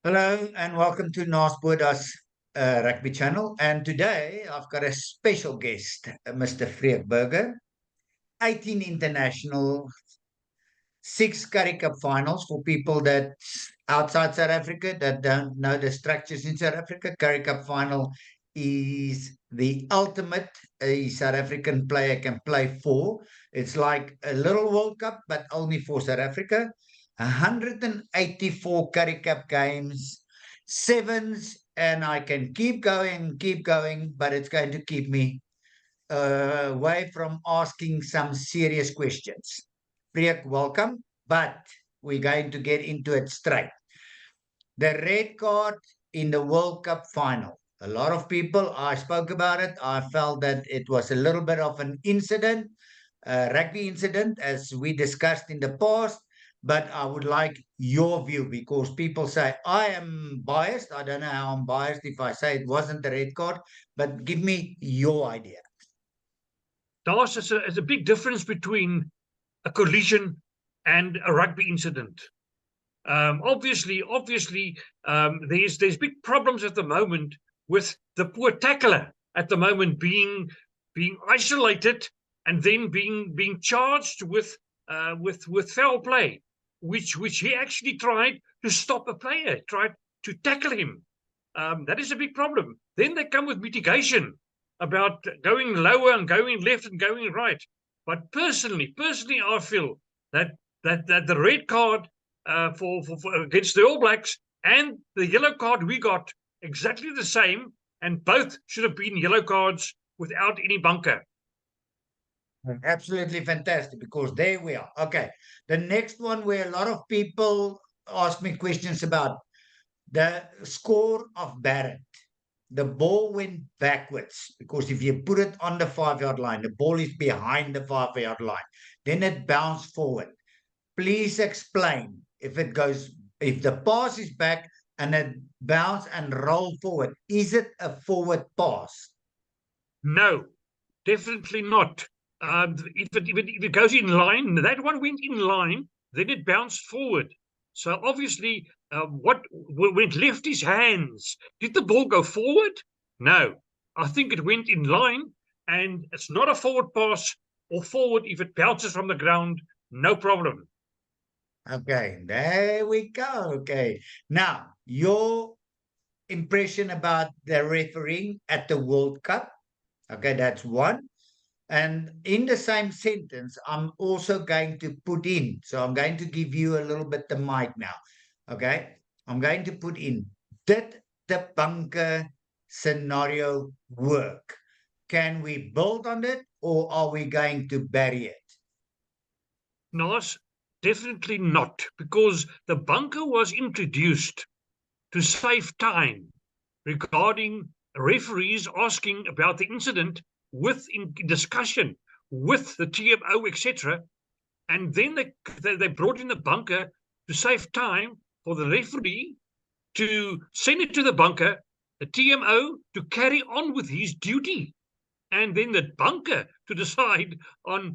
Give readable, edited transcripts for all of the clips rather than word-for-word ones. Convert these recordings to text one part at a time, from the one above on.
Hello and welcome to Naas Botha's Rugby channel. And today I've got a special guest, Mr. Freek 18 international, 6 Currie Cup finals for people that outside South Africa that don't know the structures in South Africa. Currie Cup final is the ultimate a South African player can play for. It's like a little World Cup, but only for South Africa. 184 Currie Cup games, sevens, and I can keep going, but it's going to keep me away from asking some serious questions. Freek, welcome, but we're going to get into it straight. The red card in the World Cup final. A lot of people, I spoke about it. I felt that it was a little bit of an incident, a rugby incident, as we discussed in the past. But I would like your view because people say I am biased. I don't know how I'm biased if I say it wasn't the red card, but give me your idea. Naas, there's a big difference between a collision and a rugby incident. Obviously, there's big problems at the moment with the poor tackler at the moment being isolated and then being charged with foul play, which he actually tried to stop a player, tried to tackle him. That is a big problem. Then they come with mitigation about going lower and going left and going right. But personally, I feel that the red card for against the All Blacks and the yellow card we got exactly the same, and both should have been yellow cards without any bunker. Absolutely fantastic because there we are. Okay. The next one where a lot of people ask me questions about the score of Barrett. The ball went backwards because if you put it on the 5-yard line, the ball is behind the 5-yard line. Then it bounced forward. Please explain if the pass is back and it bounce and roll forward, is it a forward pass? No, definitely not. If it goes in line, that one went in line, then it bounced forward. So obviously, what when it left his hands, did the ball go forward? No, I think it went in line, and it's not a forward pass or forward if it bounces from the ground. No problem. Okay, there we go. Okay. Now, your impression about the refereeing at the World Cup. Okay, that's one. And in the same sentence, I'm also going to put in, so I'm going to give you a little bit the mic now. Okay, I'm going to put in, did the bunker scenario work? Can we build on it or are we going to bury it? Naas, definitely not, because the bunker was introduced to save time regarding referees asking about the incident with in discussion with the TMO, etc. And then they brought in the bunker to save time for the referee to send it to the bunker, the TMO to carry on with his duty, and then the bunker to decide on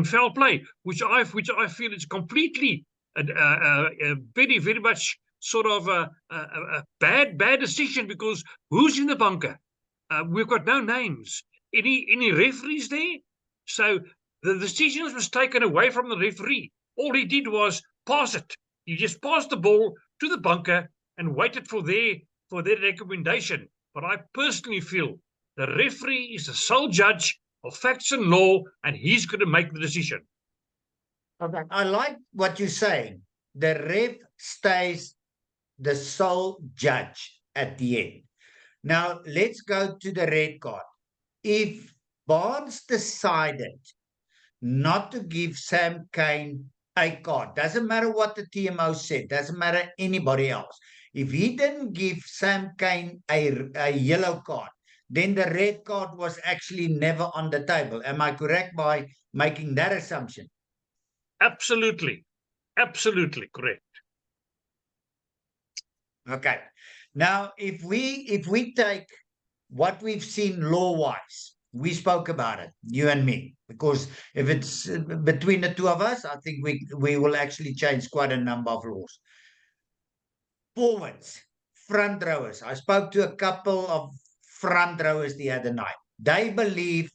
foul play, which I feel is completely very much sort of a bad decision, because who's in the bunker? We've got no names. Any referees there? So the decisions was taken away from the referee. All he did was pass it. He just passed the ball to the bunker and waited for their recommendation. But I personally feel the referee is the sole judge of facts and law, and he's going to make the decision. Okay. I like what you're saying. The ref stays the sole judge at the end. Now, let's go to the red card. If Barnes decided not to give Sam Cane a card, doesn't matter what the TMO said, doesn't matter anybody else. If he didn't give Sam Cane a yellow card, then the red card was actually never on the table. Am I correct by making that assumption? Absolutely. Absolutely correct. Okay. Now, if we take what we've seen law-wise, we spoke about it, you and me, because if it's between the two of us, I think we will actually change quite a number of laws. Forwards, front rowers. I spoke to a couple of front rowers the other night. They believe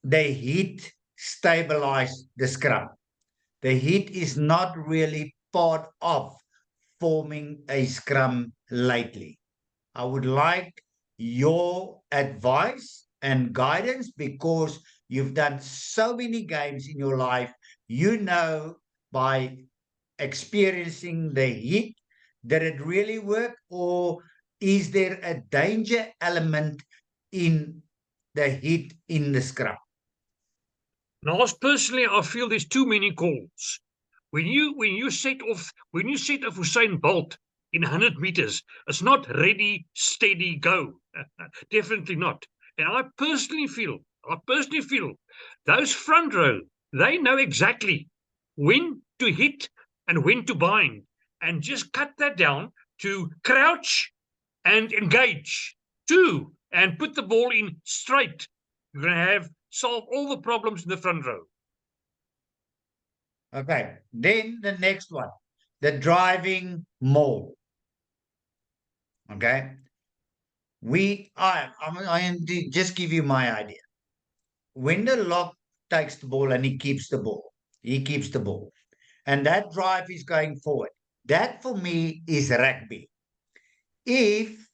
the heat stabilize the scrum. The heat is not really part of forming a scrum lately. I would like your advice and guidance because you've done so many games in your life. You know by experiencing the heat, did it really work, or is there a danger element in the heat in the scrum? Now, personally, I feel there's too many calls. When you set off Usain Bolt in 100 meters, it's not ready, steady, go. Definitely not. And I personally feel those front row, they know exactly when to hit and when to bind, and just cut that down to crouch and engage. Two, and put the ball in straight. You're going to have solve all the problems in the front row. Okay. Then the next one, the driving maul. Okay. I am to just give you my idea. When the lock takes the ball and he keeps the ball, and that drive is going forward. That for me is rugby. If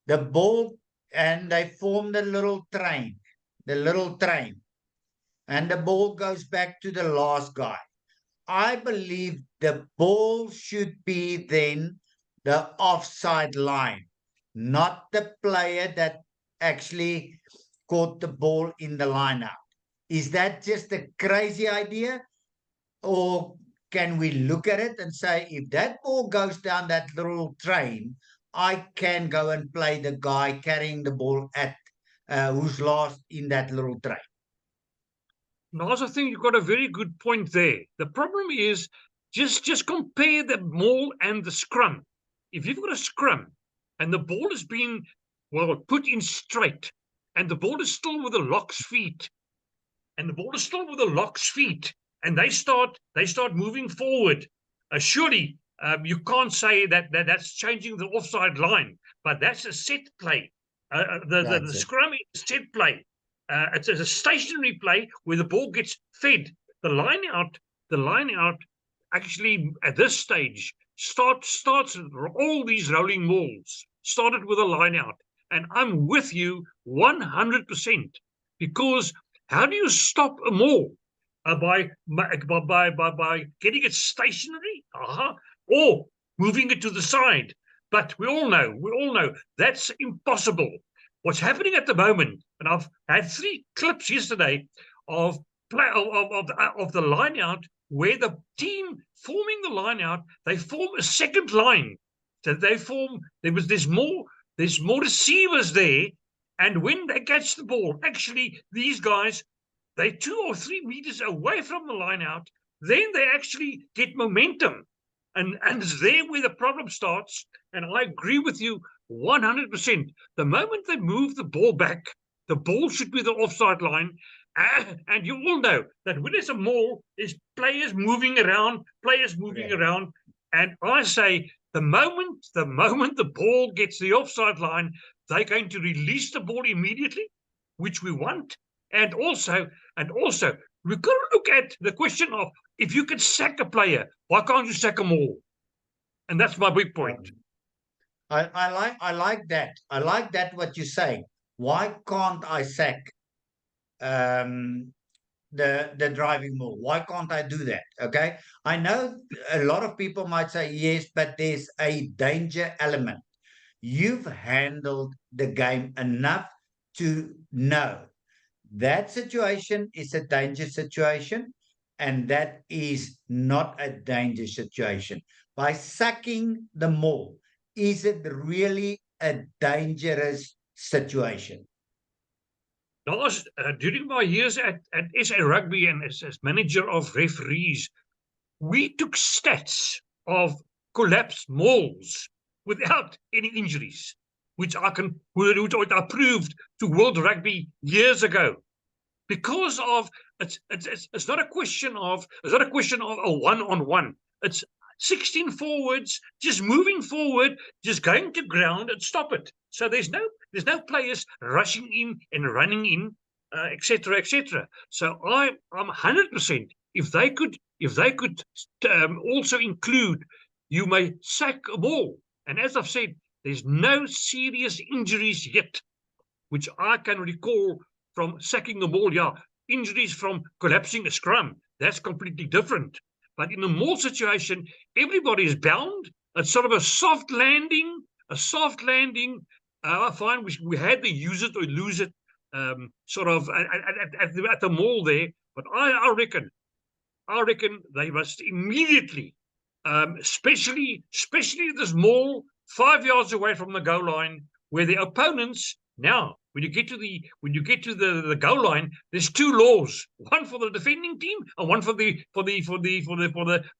the ball and they form the little train, and the ball goes back to the last guy, I believe the ball should be then the offside line, not the player that actually caught the ball in the lineup. Is that just a crazy idea? Or can we look at it and say, if that ball goes down that little train, I can go and play the guy carrying the ball at who's lost in that little train? Now, I think you've got a very good point there. The problem is just compare the maul and the scrum. If you've got a scrum and the ball is being put in straight, and the ball is still with the lock's feet, and they start moving forward. Surely you can't say that's changing the offside line, but that's a set play. The That's it. scrum is set play. It's a stationary play where the ball gets fed. The line out, the line out. Actually, at this stage, starts all these rolling mauls started with a line out, and I'm with you 100% because how do you stop a maul? By getting it stationary, or moving it to the side. But we all know that's impossible. What's happening at the moment, and I've had 3 clips yesterday of the line out where the team forming the line out, they form a second line. So there's more receivers there, and when they catch the ball, actually these guys, they're 2 or 3 meters away from the line out, then they actually get momentum. And it's there where the problem starts. And I agree with you 100%. The moment they move the ball back, the ball should be the offside line. And you all know that when there's a maul, there's players moving around. And I say the moment the ball gets the offside line, they're going to release the ball immediately, which we want. And also, we've got to look at the question of if you can sack a player, why can't you sack them all? And that's my big point. I like that. I like that what you're saying. Why can't I sack the driving move? Why can't I do that? Okay. I know a lot of people might say yes, but there's a danger element. You've handled the game enough to know that situation is a danger situation, and that is not a danger situation. By sucking the mole, is it really a dangerous situation? Last, during my years at SA Rugby and as manager of referees, we took stats of collapsed mauls without any injuries, which I proved to World Rugby years ago. Because of it's not a question of a one-on-one. It's 16 forwards just moving forward, just going to ground and stop it. So there's no players rushing in and running in, etc., etc. So I'm 100%. If they could also include, you may sack a ball, and as I've said, there's no serious injuries yet, which I can recall from sacking a ball. Yeah, injuries from collapsing a scrum, that's completely different. But in a maul situation, everybody is bound. It's sort of a soft landing. I find we had to use it or lose it, sort of at the maul there. But I reckon they must immediately, especially this maul 5 yards away from the goal line, where the opponents now, when you get to the goal line, there's two laws: one for the defending team and one for the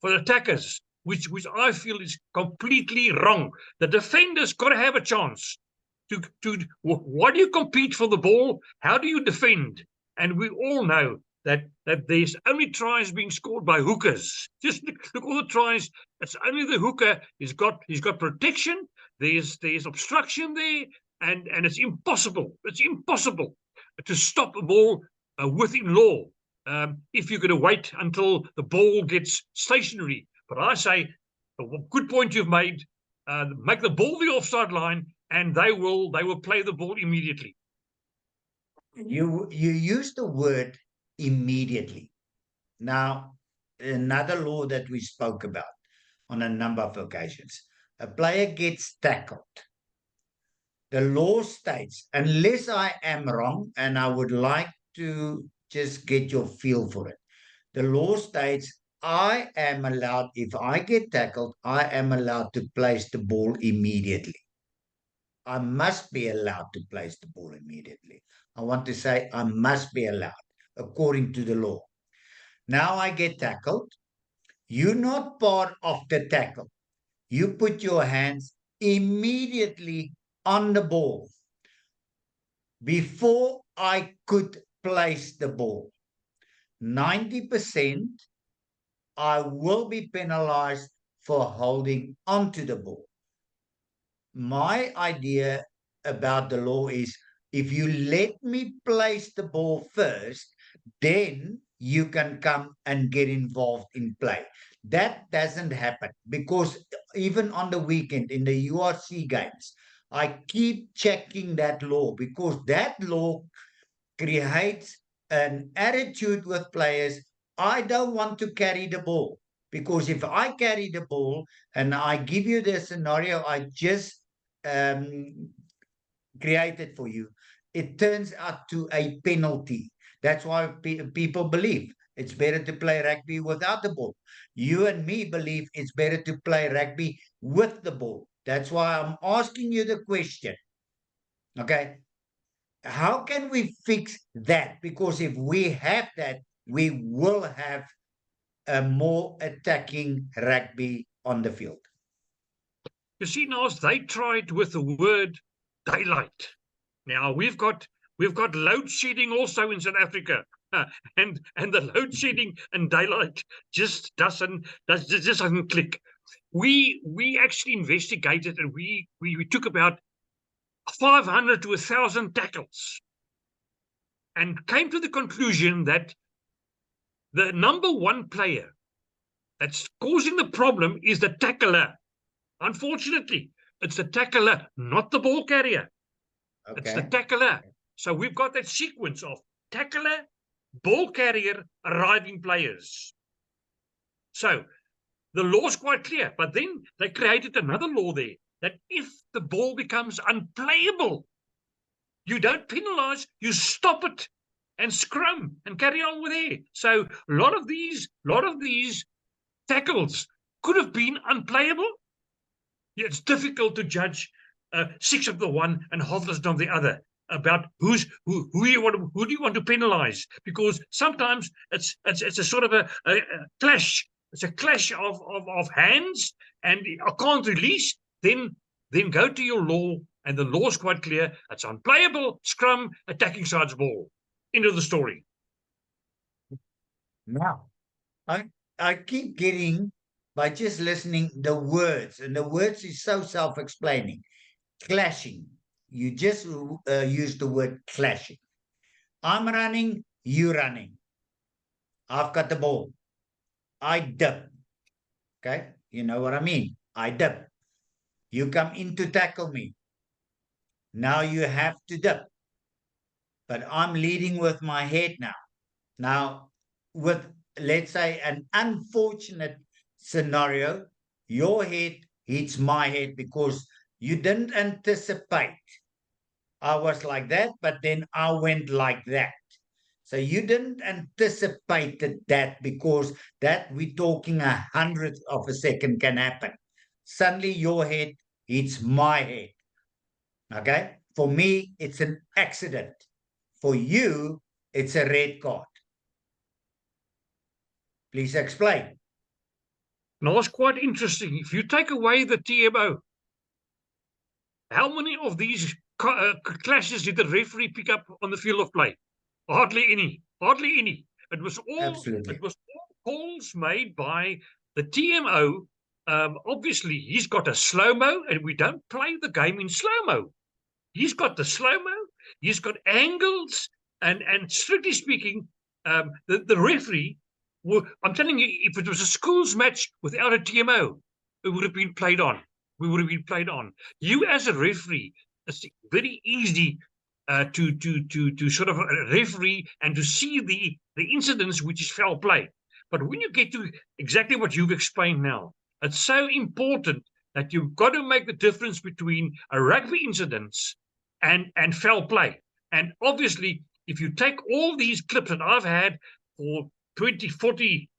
attackers, which I feel is completely wrong. The defenders got to have a chance to why do you compete for the ball? How do you defend? And we all know that there's only tries being scored by hookers. Just look all the tries. It's only the hooker. He's got protection. There's obstruction there, and it's impossible. It's impossible to stop a ball within law if you're going to wait until the ball gets stationary. But I say, a good point you've made. Make the ball the offside line, and they will play the ball immediately. You use the word immediately. Now, another law that we spoke about on a number of occasions: a player gets tackled. The law states, unless I am wrong, and I would like to just get your feel for it. The law states I am allowed, if I get tackled, I am allowed to place the ball immediately. I must be allowed to place the ball immediately. I want to say I must be allowed according to the law. Now I get tackled. You're not part of the tackle. You put your hands immediately on the ball before I could place the ball. 90%, I will be penalized for holding onto the ball. My idea about the law is, if you let me place the ball first, then you can come and get involved in play. That doesn't happen, because even on the weekend in the URC games, I keep checking that law, because that law creates an attitude with players. I don't want to carry the ball, because if I carry the ball and I give you the scenario I just um, created for you, it turns out to a penalty. That's why people believe it's better to play rugby without the ball. You and me believe it's better to play rugby with the ball. That's why I'm asking you the question. Okay. How can we fix that? Because if we have that, we will have a more attacking rugby on the field. You see, Naas, they tried with the word daylight. Now we've got load shedding also in South Africa, and the load shedding and daylight just doesn't click. We actually investigated, and we took about 500 to 1,000 tackles, and came to the conclusion that the number one player that's causing the problem is the tackler. Unfortunately, it's the tackler, not the ball carrier. Okay. It's the tackler. So we've got that sequence of tackler, ball carrier, arriving players. So the law's quite clear, but then they created another law there, that if the ball becomes unplayable, you don't penalize, you stop it and scrum and carry on with it. So a lot of these tackles could have been unplayable. It's difficult to judge 6 of the one and half dozen of the other about who do you want to penalize, because sometimes it's a sort of a clash. It's a clash of hands, and I can't release. Then go to your law, and the law's quite clear. It's unplayable, scrum, attacking side's ball. End of the story. Now, I keep getting by just listening the words, and the words is so self-explaining. Clashing. You just use the word clashing. I'm running, you running. I've got the ball. I dip. Okay, you know what I mean. I dip. You come in to tackle me. Now you have to dip. But I'm leading with my head now. Now, with, let's say, an unfortunate scenario, your head hits my head because you didn't anticipate. I was like that, but then I went like that. So you didn't anticipate that, because that we're talking a hundredth of a second can happen. Suddenly your head hits my head. Okay? For me, it's an accident. For you, it's a red card. Please explain. Now, it's quite interesting. If you take away the TMO, how many of these clashes did the referee pick up on the field of play? Hardly any. Hardly any. It was all Absolutely. calls made by the TMO. Obviously, he's got a slow-mo, and we don't play the game in slow-mo. He's got the slow-mo, he's got angles, and strictly speaking, the referee, I'm telling you, if it was a schools match without a TMO, it would have been played on. We would have been played on. You as a referee, it's very easy to sort of referee and to see the incidents which is foul play. But when you get to exactly what you've explained now, it's so important that you've got to make the difference between a rugby incidents and foul play. And obviously, if you take all these clips that I've had for 20, 40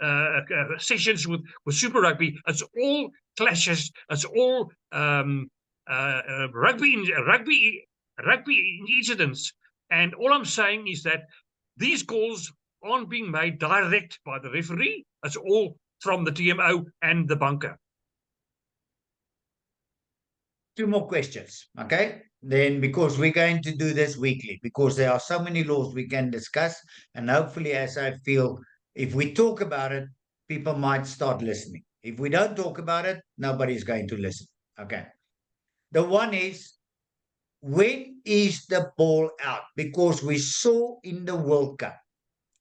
sessions with Super Rugby, it's all clashes, it's all rugby incidents. And all I'm saying is that these calls aren't being made direct by the referee. It's all from the TMO and the bunker. Two more questions, okay? Then, because we're going to do this weekly, because there are so many laws we can discuss, and hopefully, as I feel, if we talk about it, people might start listening. If we don't talk about it, nobody's going to listen. Okay. The one is, when is the ball out? Because we saw in the World Cup,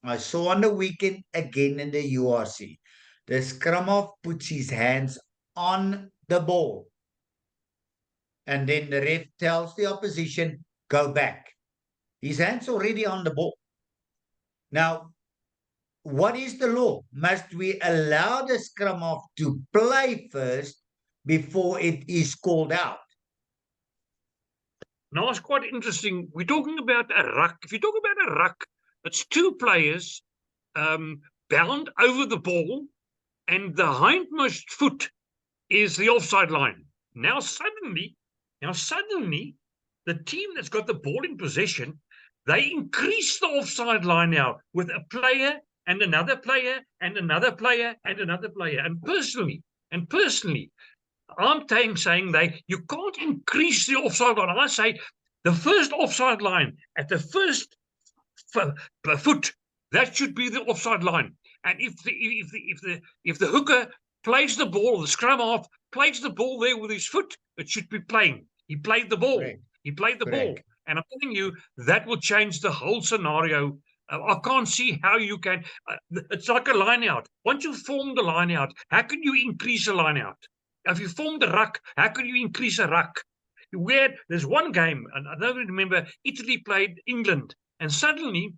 I saw on the weekend again in the URC, the scrum half puts his hands on the ball, and then the ref tells the opposition, go back. His hand's already on the ball. Now, what is the law? Must we allow the scrum half to play first before it is called out? Now, it's quite interesting. We're talking about a ruck. If you talk about a ruck, it's two players bound over the ball, and the hindmost foot is the offside line. Now suddenly, the team that's got the ball in possession, they increase the offside line now with a player and another player and another player and another player. And personally, I'm saying you can't increase the offside line. I say the first offside line at the first foot, that should be the offside line. And if the hooker plays the ball, the scrum half plays the ball there with his foot, it should be playing. He played the ball. Correct. He played the Correct. ball. And I'm telling you, that will change the whole scenario. I can't see how you can. It's like a line out. Once you form the line out, how can you increase a line out? If you form the ruck, how can you increase a ruck? Where there's one game, and I don't remember, Italy played England, and suddenly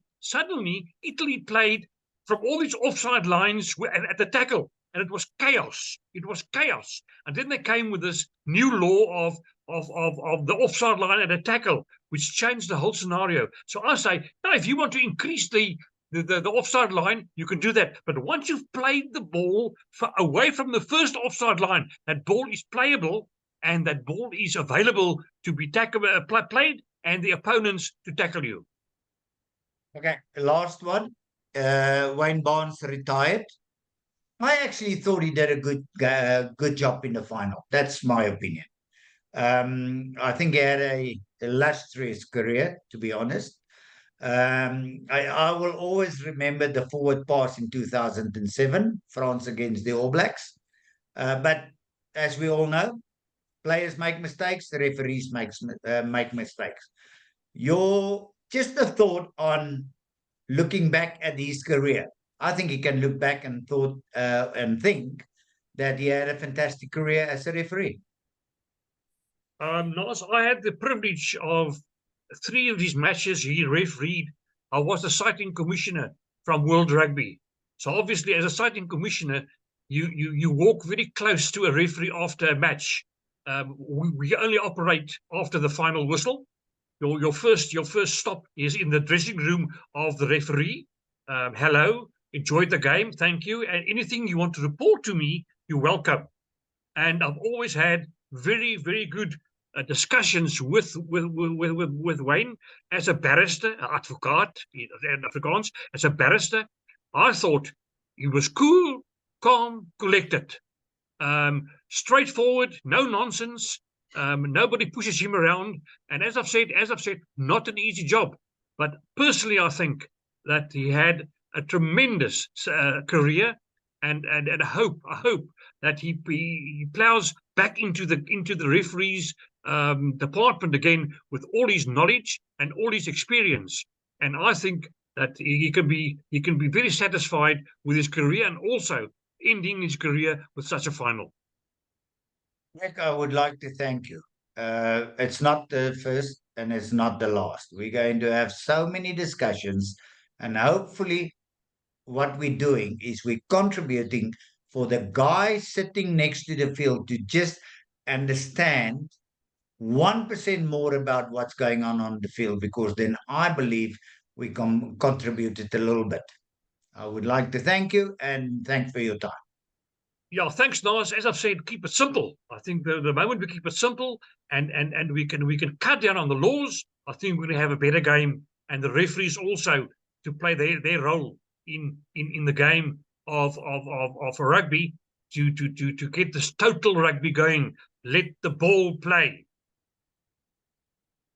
Italy played from all these offside lines at the tackle, and it was chaos. It was chaos. And then they came with this new law of the offside line at a tackle, which changed the whole scenario. So I say, no, if you want to increase the offside line, you can do that. But once you've played the ball away from the first offside line, that ball is playable and that ball is available to be played and the opponents to tackle you. Okay, last one. Wayne Barnes retired. I actually thought he did a good job in the final. That's my opinion. I think he had a illustrious career, to be honest. I will always remember the forward pass in 2007, France against the All Blacks. But as we all know, players make mistakes, the referees make mistakes. Your just a thought on looking back at his career. I think he can look back and think that he had a fantastic career as a referee. Naas, I had the privilege of 3 of these matches he refereed. I was the citing commissioner from World Rugby. So obviously, as a citing commissioner, you walk very close to a referee after a match. We only operate after the final whistle. Your first stop is in the dressing room of the referee. Hello, enjoyed the game, thank you. And anything you want to report to me, you're welcome. And I've always had very, very good discussions with Wayne as a barrister, advocaat in Afrikaans, as a barrister. I thought he was cool, calm, collected, straightforward, no nonsense. Nobody pushes him around. And as I've said, not an easy job. But personally, I think that he had a tremendous career, and I hope that he plows back into the referees department again with all his knowledge and all his experience. And I think that he can be very satisfied with his career, and also ending his career with such a final. Rick, I would like to thank you. It's not the first and it's not the last. We're going to have so many discussions, and hopefully, what we're doing is we're contributing for the guy sitting next to the field to just understand 1% more about what's going on the field, because then I believe we contributed a little bit. I would like to thank you and thank for your time. Yeah, thanks, Naas. As I've said, keep it simple. I think the moment we keep it simple and we can cut down on the laws, I think we're going to have a better game, and the referees also to play their role in the game of rugby to get this total rugby going. Let the ball play.